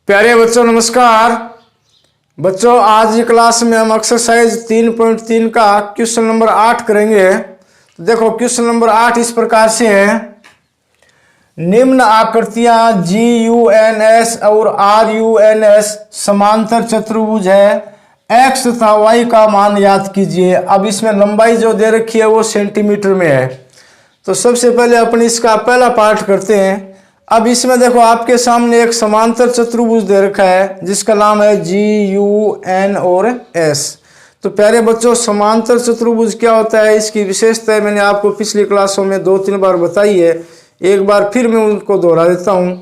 प्यारे बच्चों नमस्कार। बच्चों आज की क्लास में हम एक्सरसाइज 3.3 का क्वेश्चन नंबर 8 करेंगे। तो देखो क्वेश्चन नंबर 8 इस प्रकार से है। निम्न आकृतियां GUNS और RUNS समांतर चतुर्भुज है। x तथा y का मान याद कीजिए। अब इसमें लंबाई जो दे रखी है वो सेंटीमीटर में है। तो सबसे पहले अपन इसका पहला पार्ट करते हैं। अब इसमें देखो आपके सामने एक समांतर चतुर्भुज दे रखा है जिसका नाम है GUN और S। तो प्यारे बच्चों समांतर चतुर्भुज क्या होता है, इसकी विशेषताएं मैंने आपको पिछली क्लासों में 2-3 बार बताई है। एक बार फिर मैं उनको दोहरा देता हूँ।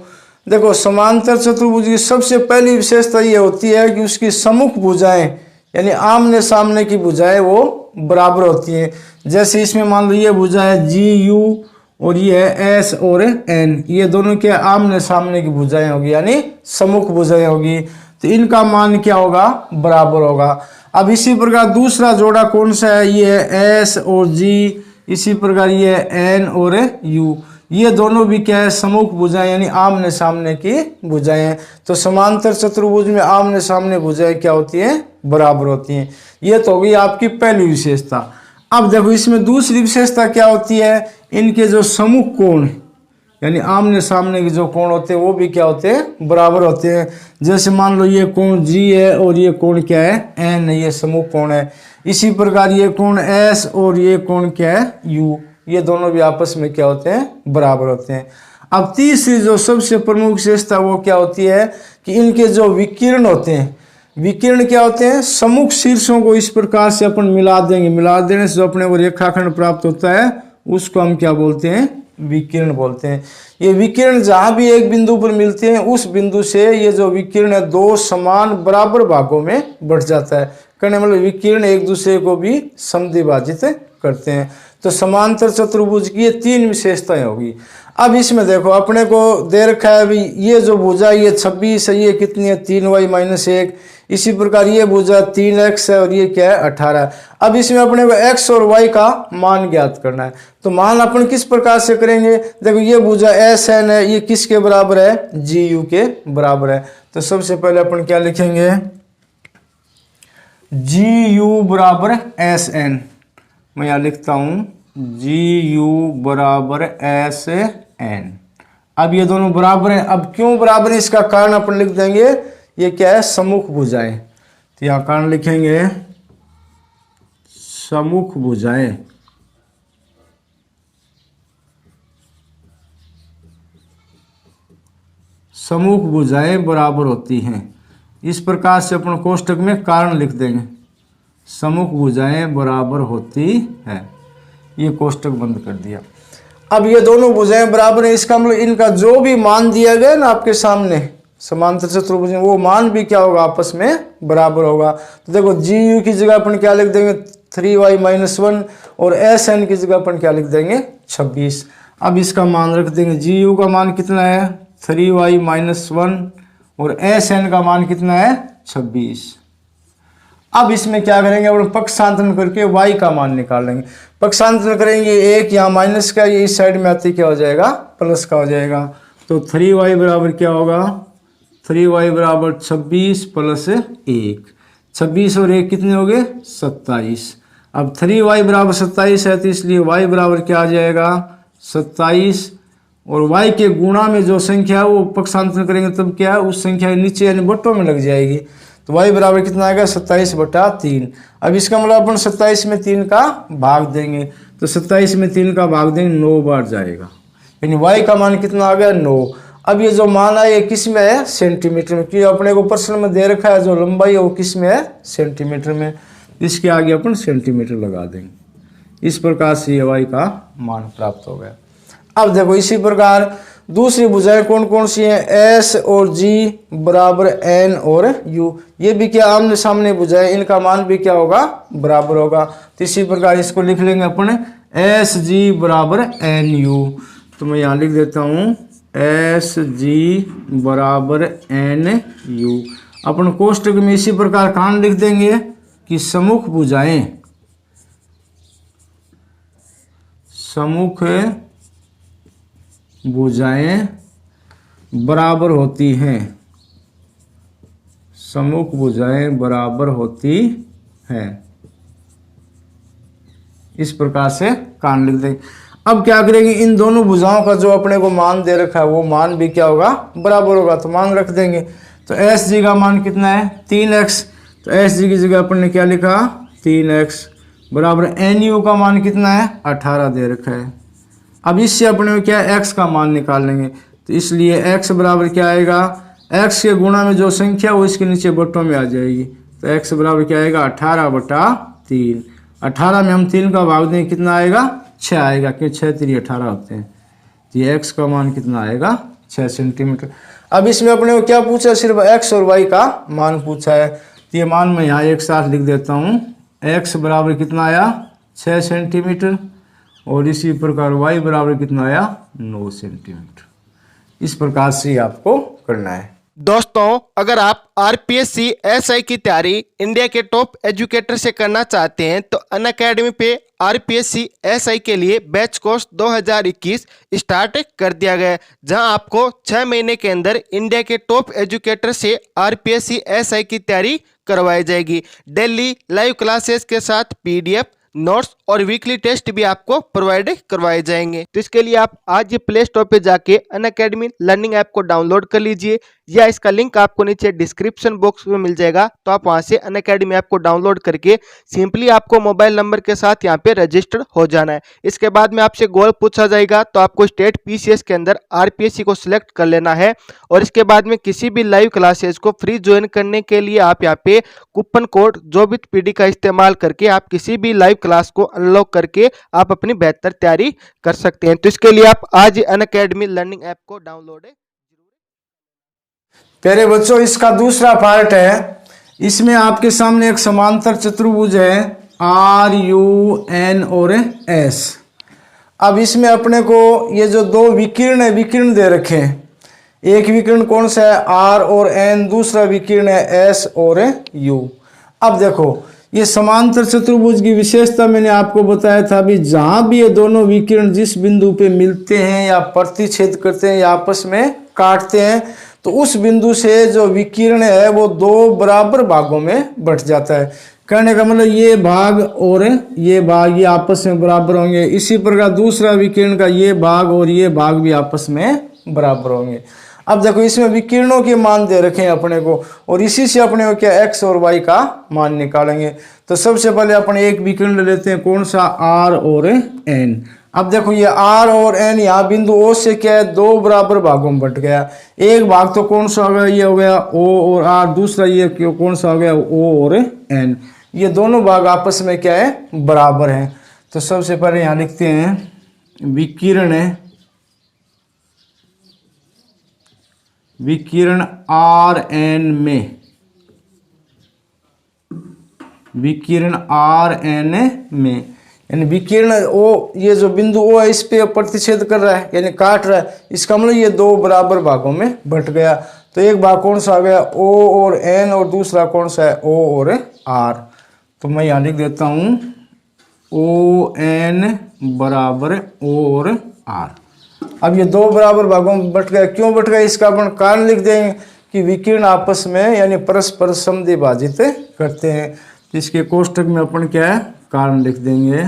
देखो समांतर चतुर्भुज की सबसे पहली विशेषता ये होती है कि उसकी सम्मुख भुजाएं यानी आमने सामने की भुजाएं वो बराबर होती हैं। जैसे इसमें मान लो ये भुजा है GU और ये है S और N, ये दोनों के आमने सामने की भुजाएं होगी यानी सम्मुख भुजाएं होगी। तो इनका मान क्या होगा, बराबर होगा। अब इसी प्रकार दूसरा जोड़ा कौन सा है, ये है S और G। इसी प्रकार ये है N और U, ये दोनों भी क्या है, सम्मुख भुजाएं यानी आमने सामने की भुजाएं हैं। तो समांतर चतुर्भुज में आमने सामने भुजाएं क्या होती हैं, बराबर होती हैं। ये तो होगी आपकी पहली विशेषता। अब देखो इसमें दूसरी विशेषता क्या होती है, इनके जो सम्मुख कोण यानी आमने सामने के जो कोण होते हैं वो भी क्या होते हैं, बराबर होते हैं। जैसे मान लो ये कोण G है और ये कोण क्या है, N, ये सम्मुख कोण है। इसी प्रकार ये कोण S और ये कोण क्या है, U, ये दोनों भी आपस में क्या होते हैं, बराबर होते हैं। अब तीसरी जो सबसे प्रमुख विशेषता वो क्या होती है कि इनके जो विकिरण होते हैं, विकिरण क्या होते हैं, सम्मुख शीर्षों को इस प्रकार से अपन मिला देंगे। मिला देने से जो अपने को रेखाखंड प्राप्त होता है उसको हम क्या बोलते हैं, विकिरण बोलते हैं। ये विकिरण जहां भी एक बिंदु पर मिलते हैं उस बिंदु से ये जो विकिरण है दो समान बराबर भागों में बढ़ जाता है। कहने मतलब विकिरण एक दूसरे को भी समद्विभाजित करते हैं। तो समांतर चतुर्भुज की ये 3 विशेषताएं होगी। अब इसमें देखो अपने को दे रखा है अभी ये जो भुजा ये 26 है, ये कितनी है 3y-1। इसी प्रकार ये भुजा 3x है और ये क्या है 18। अब इसमें अपने को x और y का मान ज्ञात करना है। तो मान अपन किस प्रकार से करेंगे, देखो ये भुजा SN है, ये किसके बराबर है, GU के बराबर है। तो सबसे पहले अपन क्या लिखेंगे, GU बराबर SN। मैं यहाँ लिखता हूँ GU बराबर SN। अब ये दोनों बराबर हैं। अब क्यों बराबर है इसका कारण अपन लिख देंगे, ये क्या है, सम्मुख भुजाएं। तो यहाँ कारण लिखेंगे सम्मुख भुजाएं। सम्मुख भुजाएं बराबर होती हैं। इस प्रकार से अपन कोष्टक में कारण लिख देंगे, सम्मुख भुजाएं बराबर होती है। ये कोष्टक बंद कर दिया। अब ये दोनों भुजाएं बराबर है, इसका मतलब इनका जो भी मान दिया गया ना आपके सामने समांतर चतुर्भुज में, वो मान भी क्या होगा, आपस में बराबर होगा। तो देखो GU की जगह अपन क्या लिख देंगे 3y-1 और SN की जगह अपन क्या लिख देंगे 26। अब इसका मान रख देंगे, GU का मान कितना है 3y-1 और SN का मान कितना है 26। अब इसमें क्या करेंगे, अपन पक्षांतरण करके y का मान निकाल लेंगे। पक्षांतरण करेंगे, एक यहाँ माइनस का, ये इस साइड में आते क्या हो जाएगा, प्लस का हो जाएगा। तो 3y बराबर क्या होगा, 3y बराबर 26 प्लस 1। 26 और 1 कितने हो गए 27। अब 3y बराबर 27 है तो इसलिए y बराबर क्या आ जाएगा 27। और y के गुणा में जो संख्या है वो पक्षांतरण करेंगे तब क्या है, उस संख्या के नीचे यानी बट्टों में लग जाएगी। तो y बराबर कितना आएगा 27/3। अब इसका मतलब अपन 27 में 3 का भाग देंगे। तो 27 में 3 का भाग देंगे 9 बार जाएगा, यानी y का मान कितना आ गया 9। अब ये जो मान है ये किस में है, सेंटीमीटर में, क्योंकि अपने को प्रश्न में दे रखा है जो लंबाई है वो किस में है, सेंटीमीटर में। इसके आगे अपन सेंटीमीटर लगा देंगे। इस प्रकार से ये y का मान प्राप्त हो गया। अब देखो इसी प्रकार दूसरी भुजाएं कौन कौन सी हैं, S और G बराबर N और U, ये भी क्या आमने सामने भुजाएं, इनका मान भी क्या होगा, बराबर होगा। तो इसी प्रकार इसको लिख लेंगे अपन SG बराबर NU। तो मैं यहाँ लिख देता हूँ SG बराबर NU। अपन कोष्टक में इसी प्रकार कारण लिख देंगे कि सम्मुख भुजाएं, सम्मुख भुजाएं बराबर होती हैं। सम्मुख भुजाएं बराबर होती हैं। इस प्रकार से कारण लिख देंगे। अब क्या करेंगे, इन दोनों भुजाओं का जो अपने को मान दे रखा है वो मान भी क्या होगा, बराबर होगा, तो मान रख देंगे। तो एस जी का मान कितना है, 3x, तो एस जी की जगह अपन ने क्या लिखा, 3x बराबर एन यू का मान कितना है, 18 दे रखा है। अब इससे अपने को क्या x का मान निकाल लेंगे, तो इसलिए x बराबर क्या आएगा, x के गुणा में जो संख्या वो इसके नीचे बट्टों में आ जाएगी, तो x बराबर क्या आएगा, 18/3। 18 में हम 3 का भाग देंगे, कितना आएगा, 6 आएगा, क्योंकि 6 3 18 होते हैं। तो ये x का मान कितना आएगा, 6 सेंटीमीटर। अब इसमें अपने को क्या पूछा, सिर्फ x और y का मान पूछा है, तो ये मान मैं यहाँ एक साथ लिख देता हूँ। x बराबर कितना आया, 6 सेंटीमीटर, और इसी प्रकार y बराबर कितना आया, 9 सेंटीमीटर। इस प्रकार से आपको करना है। दोस्तों, अगर आप आरपीएससी एसआई की तैयारी इंडिया के टॉप एजुकेटर से करना चाहते हैं तो अनअकैडमी पे आरपीएससी एसआई के लिए बैच कोर्स 2021 स्टार्ट कर दिया गया है, जहां आपको 6 महीने के अंदर इंडिया के टॉप एजुकेटर से आरपीएससी एसआई की तैयारी करवाई जाएगी। डेली लाइव क्लासेस के साथ पीडीएफ, नोट्स और वीकली टेस्ट भी आपको प्रोवाइड करवाए जाएंगे। तो इसके लिए आप आज ये प्ले स्टोर पे जाके अनअकैडमी लर्निंग ऐप को डाउनलोड कर लीजिए, या इसका लिंक आपको नीचे डिस्क्रिप्शन बॉक्स में मिल जाएगा। तो आप वहां से अनअकैडमी ऐप को डाउनलोड करके सिंपली आपको मोबाइल नंबर के साथ यहाँ पे रजिस्टर्ड हो जाना है। इसके बाद में आपसे गोल पूछा जाएगा, तो आपको स्टेट पीसीएस के अंदर आरपीएससी को सिलेक्ट कर लेना है, और इसके बाद में किसी भी लाइव क्लासेस को फ्री ज्वाइन करने के लिए आप यहाँ पे कूपन कोड जोबित पीडी का इस्तेमाल करके आप किसी भी लाइव क्लास को अनलॉक करके आप अपनी बेहतर तैयारी कर सकते हैं। तो इसके लिए आप आज अनअकैडमी लर्निंग ऐप को डाउनलोड प्यारे बच्चों, इसका दूसरा पार्ट है। इसमें आपके सामने एक समांतर चतुर्भुज है, आर यू एन और एस। अब इसमें अपने को ये जो दो विकिरण है, विकिरण दे रखे हैं। एक विकिरण कौन सा है, आर और एन, दूसरा विकिरण है एस और यू। अब देखो, ये समांतर चतुर्भुज की विशेषता मैंने आपको बताया था। अभी जहां भी ये दोनों विकिरण जिस बिंदु पे मिलते हैं या प्रतिच्छेद करते हैं या आपस में काटते हैं, तो उस बिंदु से जो विकिरण है वो दो बराबर भागों में बंट जाता है। कहने का मतलब ये भाग और ये भाग ये आपस में बराबर होंगे। इसी प्रकार दूसरा विकिरण का ये भाग और ये भाग भी आपस में बराबर होंगे। अब देखो, इसमें विकिरणों के मान दे रखे हैं अपने को, और इसी से अपने को क्या x और y का मान निकालेंगे। तो सबसे पहले अपन एक विकिरण ले लेते हैं, कौन सा, r और n। अब देखो, ये r और n यहाँ बिंदु O से क्या है, दो बराबर भागों में बंट गया। एक भाग तो कौन सा हो गया, ये हो गया O और R, दूसरा ये कौन सा हो गया, O और n। ये दोनों भाग आपस में क्या है, बराबर हैं। तो सबसे पहले यहाँ लिखते हैं विकिरण आर एन में, विकिरण आर एन में, यानी विकिरण ओ, ये जो बिंदु ओ है इस पे प्रतिच्छेद कर रहा है यानी काट रहा है। इसका मतलब ये दो बराबर भागों में बंट गया। तो एक भाग कौन सा आ गया, ओ और एन, और दूसरा कौन सा है, ओ और आर। तो मैं यहाँ लिख देता हूँ ओ एन बराबर ओ और आर। अब ये दो बराबर भागों में बंट गया। क्यों बंट गया, इसका अपन कारण लिख देंगे कि विकिरण आपस में यानी परस्पर समद्विभाजित करते हैं। तो इसके कोष्टक में अपन क्या है, कारण लिख देंगे,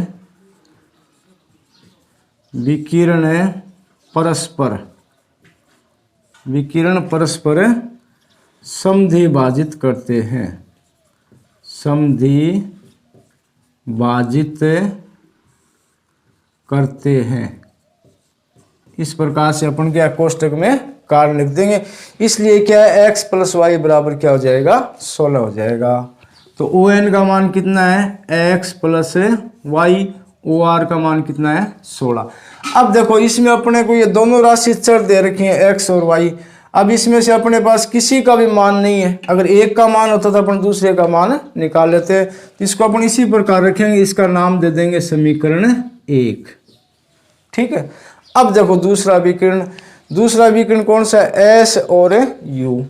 विकिरण परस्पर समद्विभाजित करते हैं, समद्विभाजित करते हैं। इस प्रकार से अपन क्या कोष्टक में कारण लिख देंगे। इसलिए क्या है, x प्लस वाई बराबर क्या हो जाएगा, 16 हो जाएगा। तो ओ एन का मान कितना है, x plus y, O R का मान कितना है, 16। अब देखो, इसमें अपने को ये दोनों राशि चर दे रखी हैं, x और y। अब इसमें से अपने पास किसी का भी मान नहीं है। अगर एक का मान होता तो अपन दूसरे का मान निकाल लेते हैं। तो इसको अपन इसी प्रकार रखेंगे, इसका नाम दे देंगे समीकरण 1। ठीक है। अब देखो, दूसरा विकिरण कौन सा है, S और U।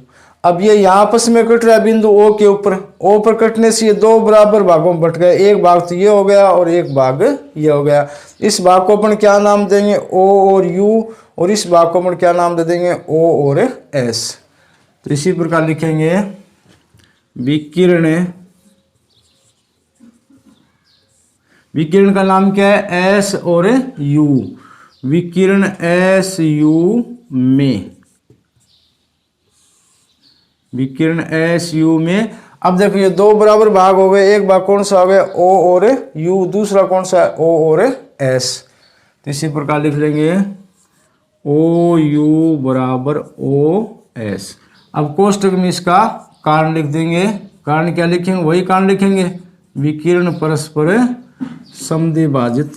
अब ये यहाँ आपस में कट रहा है बिंदु O के ऊपर। O पर कटने से ये दो बराबर भागों में बट गए। एक भाग तो ये हो गया और एक भाग ये हो गया। इस भाग को अपन क्या नाम देंगे, O और U, और इस भाग को अपन क्या नाम दे देंगे, O और S। तो इसी प्रकार लिखेंगे विकिरण, विकिरण का नाम क्या है? एस और यू, विकिरण एस यू में, विकिरण एस यू में। अब देखो ये दो बराबर भाग हो गए, एक भाग कौन सा हो गया? ओ और यू, दूसरा कौन सा है? ओ और एस। तो इसी प्रकार लिख लेंगे ओ यू बराबर ओ एस। अब कोष्टक में इसका कारण लिख देंगे। कारण क्या लिखेंगे? वही कारण लिखेंगे, विकिरण परस्पर समद्विभाजित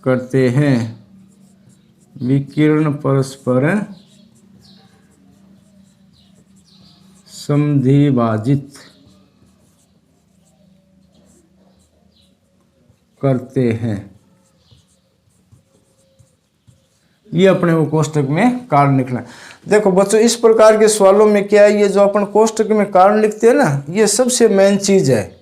करते हैं, विकिरण परस्पर समद्विभाजित करते हैं। ये अपने को कोष्टक में कारण लिखना है। देखो बच्चों, इस प्रकार के सवालों में क्या है, ये जो अपन कोष्टक में कारण लिखते हैं ना, ये सबसे मेन चीज है।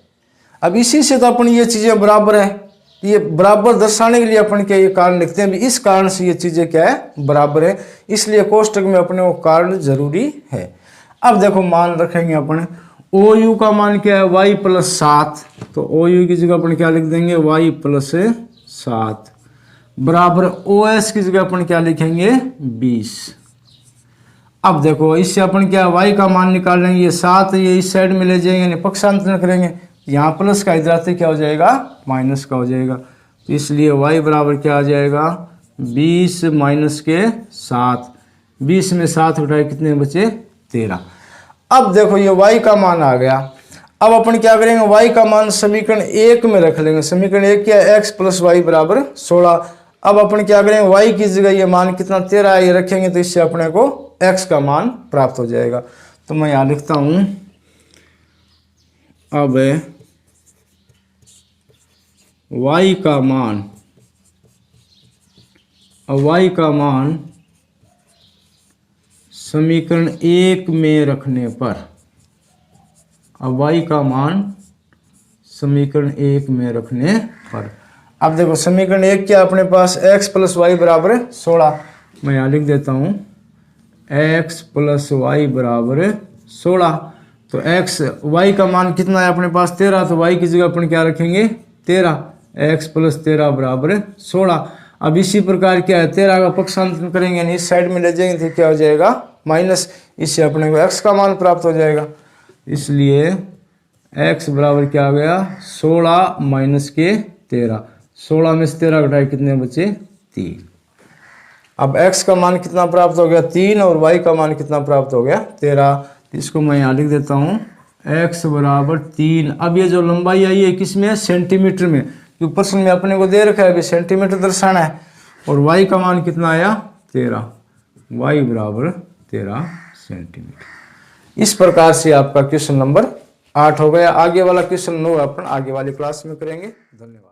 अब इसी से तो अपन ये चीजें बराबर है, ये बराबर दर्शाने के लिए अपन क्या ये कारण लिखते हैं। इस कारण से ये चीजें क्या है? बराबर है, इसलिए कोष्टक में अपने को कारण जरूरी है। अब देखो मान रखेंगे अपन, ओ यू का मान क्या है? y plus 7। तो ओ यू की जगह अपन क्या लिख देंगे? y प्लस 7 बराबर ओ एस की जगह अपन क्या लिखेंगे? 20। अब देखो इससे अपन क्या y का मान निकाल लेंगे, ये 7 ये इस साइड में ले जाएंगे, यानी पक्षांतरण करेंगे, यहाँ प्लस का इधर से क्या हो जाएगा? माइनस का हो जाएगा। तो इसलिए y बराबर क्या आ जाएगा? 20 माइनस के 7, 20 में 7 उठाए कितने बचे? 13। अब देखो ये y का मान आ गया। अब अपन क्या करेंगे? y का मान समीकरण 1 में रख लेंगे। समीकरण 1 क्या है? x प्लस वाई बराबर 16। अब अपन क्या करेंगे? y की जगह ये मान कितना 13 ये रखेंगे, तो इससे अपने को x का मान प्राप्त हो जाएगा। तो मैं यहाँ लिखता हूं, अब y का मान, अब y का मान समीकरण 1 में रखने पर, अब y का मान समीकरण 1 में रखने पर, अब देखो समीकरण 1 क्या अपने पास? x प्लस वाई बराबर 16। मैं यहाँ लिख देता हूँ x प्लस वाई बराबर 16। तो x y का मान कितना है अपने पास? 13। तो y की जगह अपन क्या रखेंगे? 13। x प्लस 13 बराबर 16। अब इसी प्रकार क्या है? 13 का पक्षांतरण करेंगे, यानी इस साइड में ले जाएंगे तो क्या हो जाएगा? माइनस। इससे अपने को x का मान प्राप्त हो जाएगा। इसलिए x बराबर क्या आ गया? 16 माइनस के 13। 16 में से 13 घटाए कितने बचे? 3। अब x का मान कितना प्राप्त हो गया? 3, और y का मान कितना प्राप्त हो गया? 13। इसको मैं यहाँ लिख देता हूँ x बराबर 3। अब ये जो लंबाई आई है किस में? सेंटीमीटर में, क्योंकि प्रश्न में अपने को दे रखा है अभी सेंटीमीटर दर्शाना है। और y का मान कितना आया? 13। y बराबर 13 सेंटीमीटर। इस प्रकार से आपका क्वेश्चन नंबर 8 हो गया। आगे वाला क्वेश्चन 9 अपन आगे वाली क्लास में करेंगे। धन्यवाद।